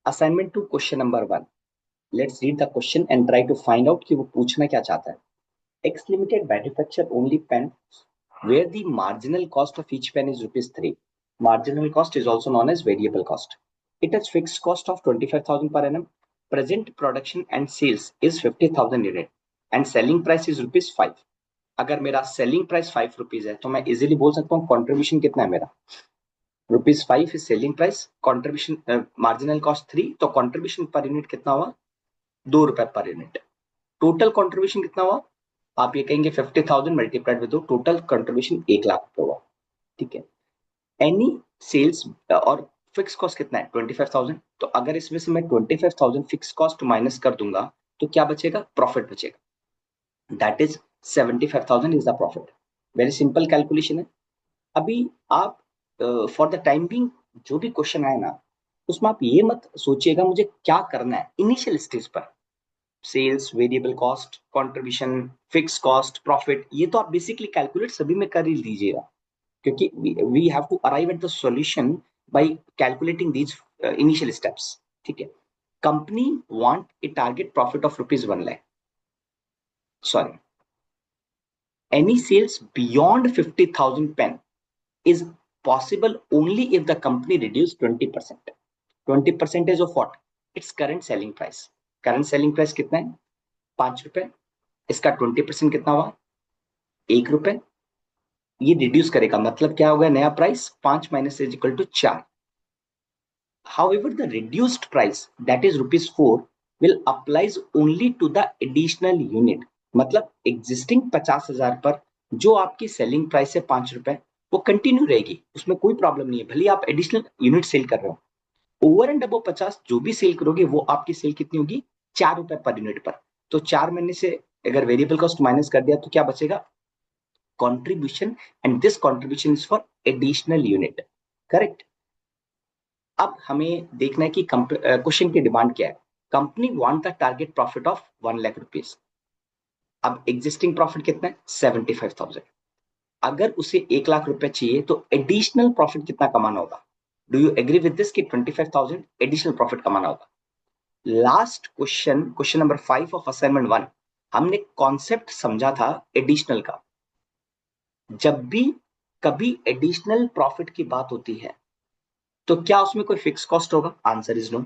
Assignment two question number 1। Let's read the question and try to find out कि वो पूछना क्या चाहता है। X limited manufacture only pen where the marginal cost of each pen is rupees 3. Marginal cost is also known as variable cost. It has fixed cost of 25,000 per annum. Present production and sales is 50,000 unit and selling price is rupees 5. अगर मेरा selling price 5 rupees है तो मैं easily बोल सकता हूँ contribution कितना है मेरा, rupees 5 is selling price, contribution marginal cost 3, तो कॉन्ट्रीब्यूशन पर यूनिट कितना हुआ, 2 रुपए पर यूनिट। टोटल कॉन्ट्रीब्यूशन कितना हुआ, आप ये कहेंगे 50,000 मल्टीप्लाइड विद टोटल कॉन्ट्रीब्यूशन 1,00,000 रुपए हुआ। ठीक है। एनी सेल्स और फिक्स कॉस्ट कितना है 25,000, तो अगर इसमें से मैं 25,000 फिक्स कॉस्ट माइनस कर दूंगा तो क्या बचेगा, प्रॉफिट बचेगा, that is 75,000 is the profit. Very simple calculation है। अभी आप फॉर द टाइम बिंग जो भी क्वेश्चन आए ना उसमें आप ये मत सोचिएगा मुझे क्या करना है इनिशियल स्टेज पर, sales, variable cost, contribution, fix cost, profit, ये तो आप बेसिकली कैलकुलेट सभी में कर ही लीजिएगा, क्योंकि we have to arrive at the solution by calculating these initial steps. ठीक है। Company want a target profit of ₹1,00,000, sorry, any sales beyond 50,000 pen is possible only if the company reduce 20%. 20 percentage of what? Its current selling price. Current selling price कितना है, 5 रुपए, इसका 20% कितना हुआ, 1 रुपए, ये रिड्यूस करेगा, मतलब क्या होगा, नया price 5 minus is equal to 4। However, the reduced price that is ₹4 will applies only to the additional unit. मतलब एग्जिस्टिंग 50,000 पर जो आपकी सेलिंग प्राइस है 5 रुपए वो कंटिन्यू रहेगी, उसमें कोई प्रॉब्लम नहीं है, भले आप एडिशनल यूनिट सेल कर रहे हो। ओवर एंड अबव 50 जो भी सेल करोगे वो आपकी सेल कितनी होगी, 4 रुपए पर यूनिट पर। तो 4 महीने से अगर वेरिएबल कॉस्ट माइनस कर दिया तो क्या बचेगा, contribution, and this contribution is for additional unit. Correct. अब हमें देखना है कि क्वेश्चन की डिमांड क्या है। Company want the target profit of 1,00,000 rupees. अब एग्जिस्टिंग प्रॉफिट कितना है, 75,000। अगर उसे 1,00,000 रुपए चाहिए तो एडिशनल प्रॉफिट कितना कमाना होगा। Do you agree with this कि 25,000 एडिशनल प्रॉफिट कमाना होगा। Last question, question number 5 of assignment 1, हमने कॉन्सेप्ट समझा था एडिशनल का। जब भी कभी एडिशनल प्रॉफिट की बात होती है तो क्या उसमें कोई फिक्स कॉस्ट होगा, आंसर इज नो।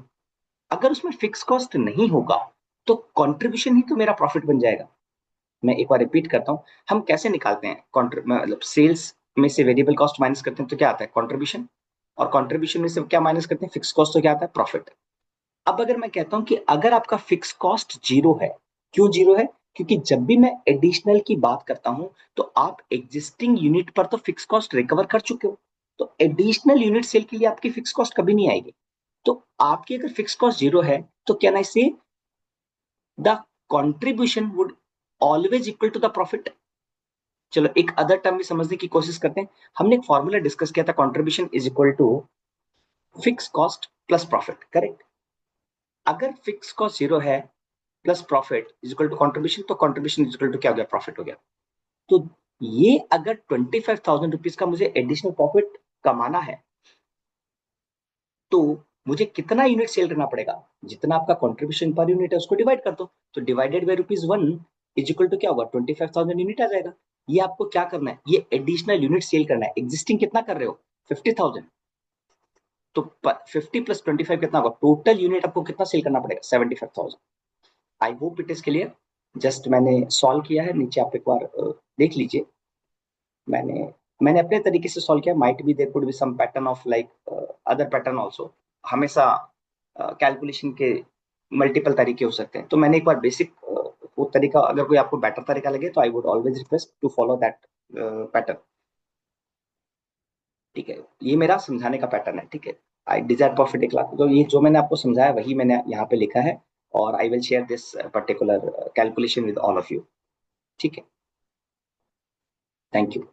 अगर उसमें फिक्स कॉस्ट नहीं होगा तो कंट्रीब्यूशन ही तो मेरा प्रॉफिट बन जाएगा। मैं एक बार रिपीट करता हूं, हम कैसे निकालते हैं, मतलब सेल्स में से वेरिएबल कॉस्ट माइनस करते हैं तो क्या आता है, कंट्रीब्यूशन, और कंट्रीब्यूशन में से क्या माइनस करते हैं, फिक्स कॉस्ट, तो क्या आता है, प्रॉफिट। अब अगर मैं कहता हूं कि अगर आपका फिक्स कॉस्ट 0 है, क्यों 0 है, क्योंकि जब भी मैं एडिशनल की बात करता हूं तो आप एग्जिस्टिंग यूनिट पर तो फिक्स कॉस्ट रिकवर कर चुके हो, तो एडिशनल यूनिट सेल के लिए आपकी फिक्स कॉस्ट कभी नहीं आएगी। तो आपकी अगर फिक्स कॉस्ट 0 है तो can I say the contribution would always equal to the profit. चलो एक अदर टर्म भी समझने की कोशिश करते हैं। हमने एक फॉर्मूला डिस्कस किया था, contribution is equal to fix cost plus profit. Correct. अगर फिक्स कॉस्ट 0 है plus profit is equal to contribution, तो कंट्रीब्यूशन इज इक्वल टू क्या हो गया, प्रॉफिट हो गया। तो ये अगर 25,000 रुपीज का मुझे एडिशनल प्रॉफिट कमाना है तो मुझे कितना यूनिट सेल करना पड़ेगा, जितना आपका कंट्रीब्यूशन पर यूनिट है उसको डिवाइड कर दो, तो divided by ₹1 is equal to क्या होगा, 25,000 यूनिट आ जाएगा। ये आपको क्या करना है, ये एडिशनल यूनिट सेल करना है। एग्जिस्टिंग कितना कर रहे हो, 50,000, तो 50 प्लस 25 कितना होगा, टोटल यूनिट आपको कितना सेल करना पड़ेगा, 75,000। I hope it is clear. Just मैंने सॉल्व किया है, नीचे आप एक बार देख लीजिए। मैंने मैंने अपने तरीके से सॉल्व किया, might be there could be some pattern of like other pattern also. हमेशा कैलकुलेशन के मल्टीपल तरीके हो सकते हैं, तो मैंने एक बार बेसिक वो तरीका, अगर कोई आपको बेटर तरीका लगे तो I would always request to follow that pattern. ठीक है, ये मेरा समझाने का पैटर्न है। ठीक है, आई डिजायर प्रॉफिट 1,00,000, तो ये जो मैंने आपको समझाया वही मैंने यहाँ पे लिखा है, और I will share this particular calculation with all of you. ठीक है, थैंक यू।